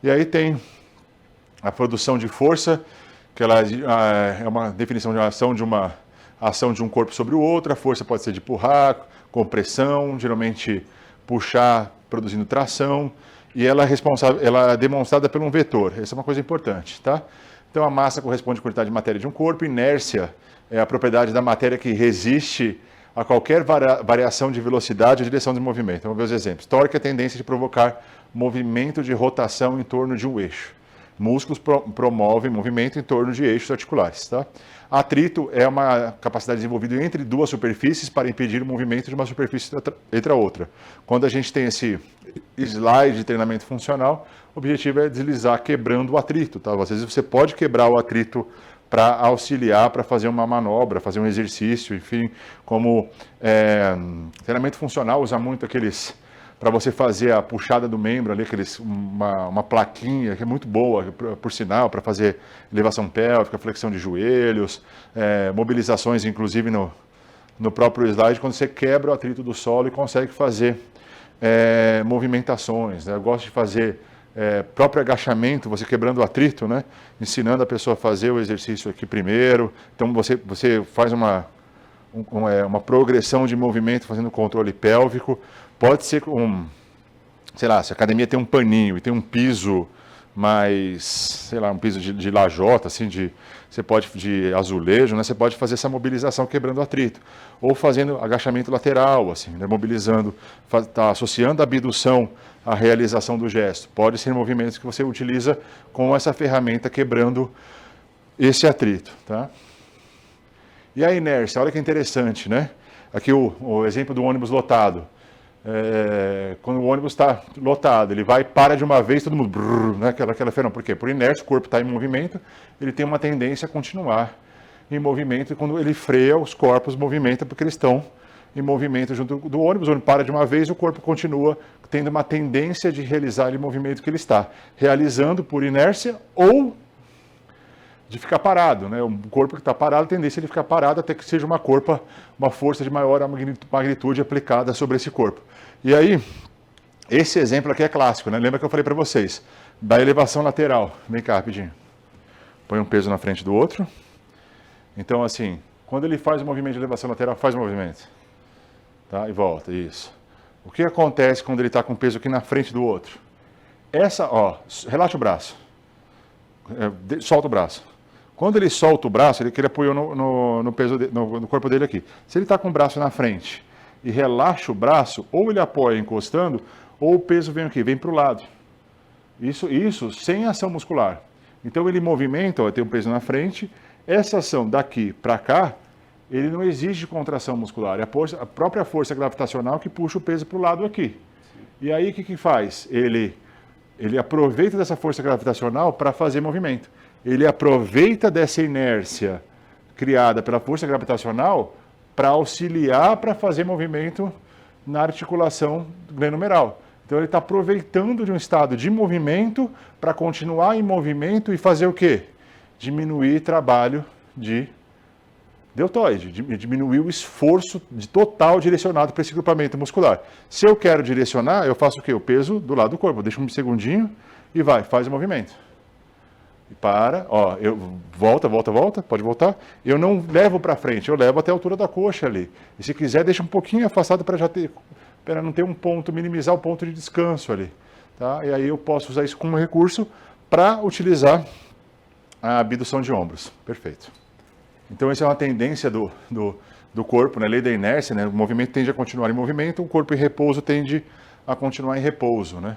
E aí tem a produção de força, que ela é uma definição de uma ação de um corpo sobre o outro. A força pode ser de empurrar, compressão, geralmente puxar, produzindo tração, e ela é demonstrada por um vetor. Essa é uma coisa importante, tá? Então a massa corresponde à quantidade de matéria de um corpo, inércia é a propriedade da matéria que resiste a qualquer variação de velocidade ou direção de movimento. Vamos ver os exemplos. Torque é a tendência de provocar movimento de rotação em torno de um eixo. Músculos promovem movimento em torno de eixos articulares. Tá? Atrito é uma capacidade desenvolvida entre duas superfícies para impedir o movimento de uma superfície entre a outra. Quando a gente tem esse slide de treinamento funcional, o objetivo é deslizar quebrando o atrito. Tá? Às vezes você pode quebrar o atrito para auxiliar, para fazer uma manobra, fazer um exercício, enfim, como treinamento funcional usa muito aqueles, para você fazer a puxada do membro ali, uma plaquinha que é muito boa, por sinal, para fazer elevação pélvica, flexão de joelhos, mobilizações, inclusive no próprio slide, quando você quebra o atrito do solo e consegue fazer movimentações. Né? Eu gosto de fazer próprio agachamento, você quebrando o atrito, né? Ensinando a pessoa a fazer o exercício aqui primeiro. Então você faz uma progressão de movimento fazendo controle pélvico. Pode ser sei lá, se a academia tem um paninho e tem um piso mais, sei lá, um piso de lajota, assim, de azulejo, né? Você pode fazer essa mobilização quebrando o atrito. Ou fazendo agachamento lateral, assim, né? Mobilizando, tá associando a abdução à realização do gesto. Pode ser movimentos que você utiliza com essa ferramenta quebrando esse atrito, tá? E a inércia, olha que interessante, né? Aqui o exemplo do ônibus lotado. Quando o ônibus está lotado, ele vai e para de uma vez, todo mundo, brrr, né? aquela fenômeno. Por quê? Por inércia, o corpo está em movimento, ele tem uma tendência a continuar em movimento, e quando ele freia, os corpos movimentam porque eles estão em movimento junto do ônibus. O ônibus para de uma vez, o corpo continua tendo uma tendência de realizar o movimento que ele está realizando por inércia ou de ficar parado, né? Um corpo que está parado, a tendência é de ficar parado até que seja uma força de maior magnitude aplicada sobre esse corpo. E aí, esse exemplo aqui é clássico, né? Lembra que eu falei para vocês da elevação lateral? Vem cá, rapidinho. Põe um peso na frente do outro. Então, assim, quando ele faz o movimento de elevação lateral, faz o movimento. Tá? E volta, isso. O que acontece quando ele está com o peso aqui na frente do outro? Relaxa o braço. Solta o braço. Quando ele solta o braço, ele apoiou no peso no corpo dele aqui. Se ele está com o braço na frente e relaxa o braço, ou ele apoia encostando, ou o peso vem aqui, vem para o lado. Isso sem ação muscular. Então ele movimenta, tem um peso na frente, essa ação daqui para cá, ele não exige contração muscular, é a própria força gravitacional que puxa o peso para o lado aqui. E aí o que faz? Ele aproveita dessa força gravitacional para fazer movimento. Ele aproveita dessa inércia criada pela força gravitacional para auxiliar para fazer movimento na articulação glenomeral. Então ele está aproveitando de um estado de movimento para continuar em movimento e fazer o quê? Diminuir trabalho de deltoide, diminuir o esforço total direcionado para esse grupamento muscular. Se eu quero direcionar, eu faço o quê? O peso do lado do corpo. Deixa um segundinho e faz o movimento. E para, volta, pode voltar. Eu não levo para frente, eu levo até a altura da coxa ali. E se quiser, deixa um pouquinho afastado para não ter um ponto, minimizar o ponto de descanso ali. Tá? E aí eu posso usar isso como recurso para utilizar a abdução de ombros. Perfeito. Então, essa é uma tendência do corpo, né? Lei da inércia, né? O movimento tende a continuar em movimento, o corpo em repouso tende a continuar em repouso, né?